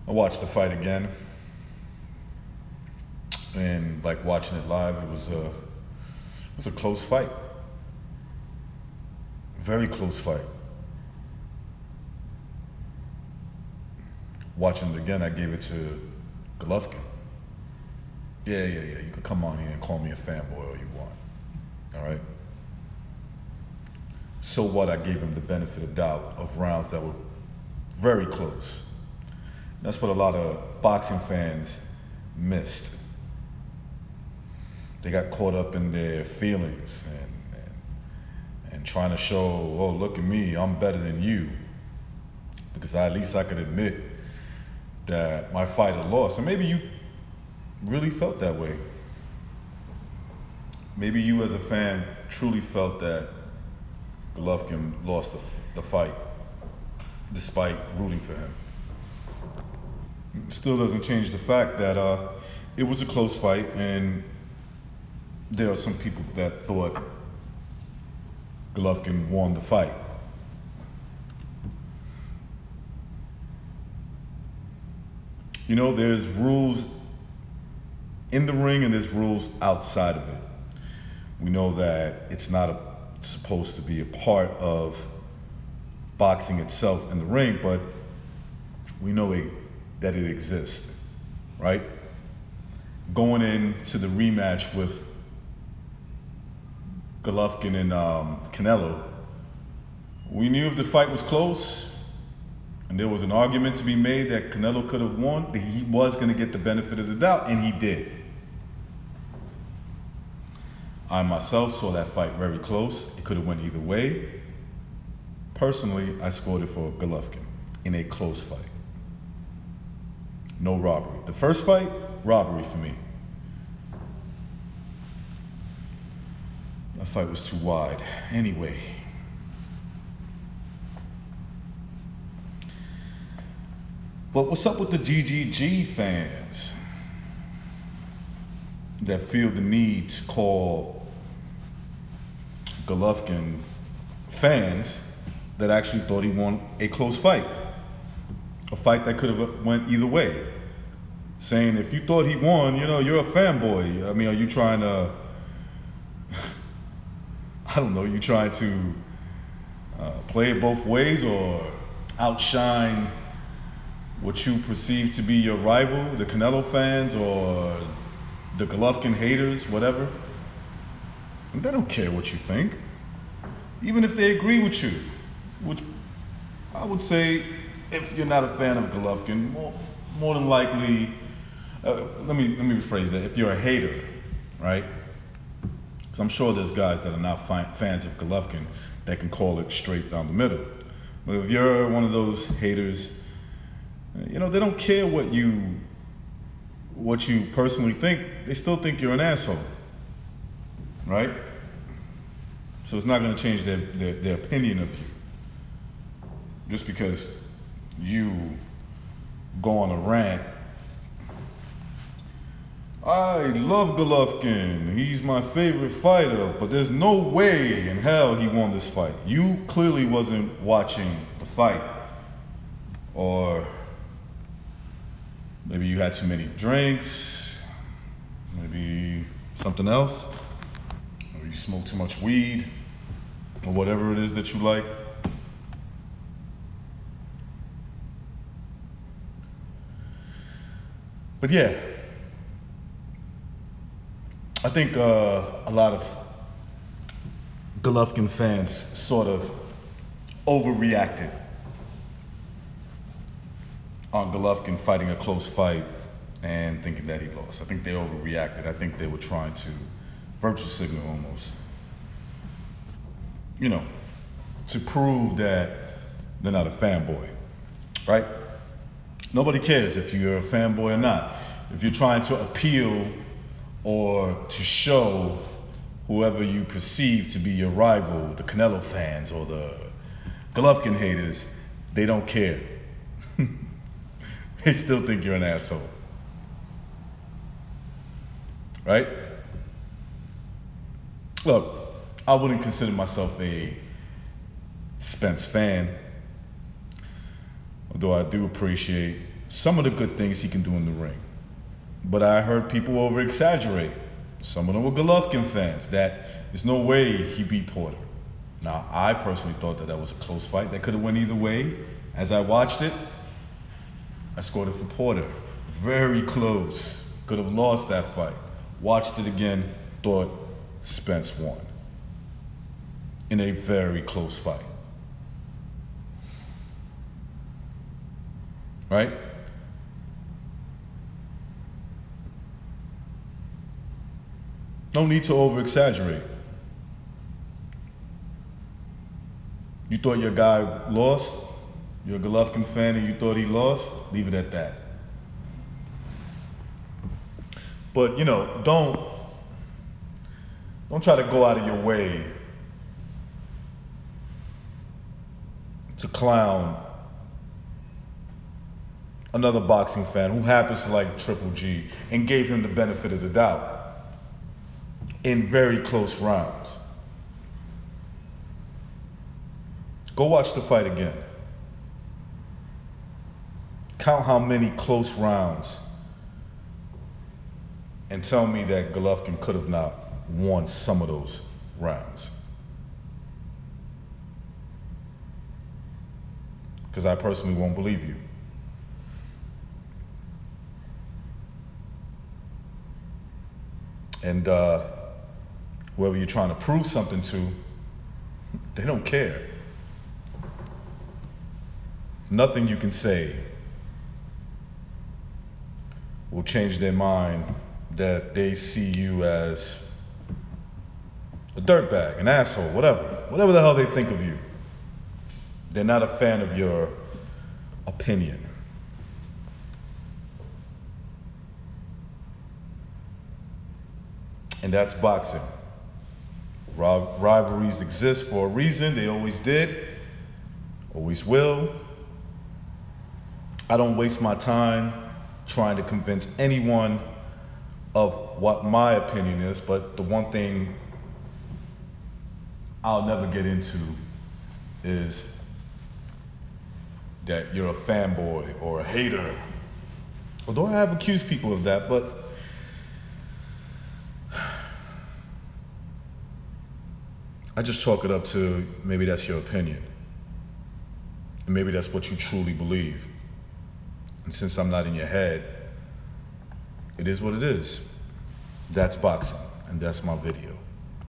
I watched the fight again, and like watching it live, it was a close fight, very close fight. Watching it again, I gave it to Golovkin. Yeah. You can come on here and call me a fanboy all you want. All right. So what? I gave him the benefit of doubt of rounds that were very close. That's what a lot of boxing fans missed. They got caught up in their feelings and trying to show, oh, look at me, I'm better than you. Because at least I could admit that my fighter lost. And maybe you really felt that way. Maybe you as a fan truly felt that Golovkin lost the fight despite rooting for him. It still doesn't change the fact that it was a close fight, and there are some people that thought Golovkin won the fight. You know, there's rules in the ring and there's rules outside of it. We know that it's not supposed to be a part of boxing itself in the ring, but we know that it exists, right? Going into the rematch with Golovkin and Canelo, we knew if the fight was close and there was an argument to be made that Canelo could have won, that he was going to get the benefit of the doubt, and he did. I myself saw that fight very close. It could have went either way. Personally, I scored it for Golovkin in a close fight. No robbery. The first fight, robbery for me. That fight was too wide. Anyway. But what's up with the GGG fans that feel the need to call Golovkin fans that actually thought he won a close fight? A fight that could have went either way. Saying if you thought he won, you know, you're a fanboy. I mean, are you trying to, I don't know, you trying to play it both ways or outshine what you perceive to be your rival, the Canelo fans or the Golovkin haters, whatever? And they don't care what you think. Even if they agree with you, which I would say, if you're not a fan of Golovkin, more than likely, let me rephrase that. If you're a hater, right? Because I'm sure there's guys that are not fans of Golovkin that can call it straight down the middle. But if you're one of those haters, you know, they don't care what you personally think. They still think you're an asshole, right? So it's not going to change their opinion of you. Just because you go on a rant, I love Golovkin, he's my favorite fighter, but there's no way in hell he won this fight. You clearly wasn't watching the fight, or maybe you had too many drinks, maybe something else, or you smoked too much weed, or whatever it is that you like. But yeah, I think a lot of Golovkin fans sort of overreacted on Golovkin fighting a close fight and thinking that he lost. I think they overreacted. I think they were trying to virtue signal almost, you know, to prove that they're not a fanboy, right? Nobody cares if you're a fanboy or not. If you're trying to appeal or to show whoever you perceive to be your rival, the Canelo fans or the Golovkin haters, they don't care. They still think you're an asshole. Right? Look, I wouldn't consider myself a Spence fan, although I do appreciate some of the good things he can do in the ring. But I heard people over-exaggerate. Some of them were Golovkin fans, that there's no way he beat Porter. Now, I personally thought that was a close fight. That could have went either way. As I watched it, I scored it for Porter. Very close. Could have lost that fight. Watched it again, thought Spence won. In a very close fight. Right? No need to over-exaggerate. You thought your guy lost? You're a Golovkin fan and you thought he lost? Leave it at that. But, don't try to go out of your way to clown another boxing fan who happens to like Triple G and gave him the benefit of the doubt in very close rounds. Go watch the fight again. Count how many close rounds and tell me that Golovkin could have not won some of those rounds. Because I personally won't believe you. And whoever you're trying to prove something to, they don't care. Nothing you can say will change their mind that they see you as a dirtbag, an asshole, whatever the hell they think of you. They're not a fan of your opinion. And that's boxing. Rivalries exist for a reason. They always did, always will. I don't waste my time trying to convince anyone of what my opinion is, but the one thing I'll never get into is that you're a fanboy or a hater. Although I have accused people of that, but I just chalk it up to maybe that's your opinion. And maybe that's what you truly believe. And since I'm not in your head, it is what it is. That's boxing, and that's my video.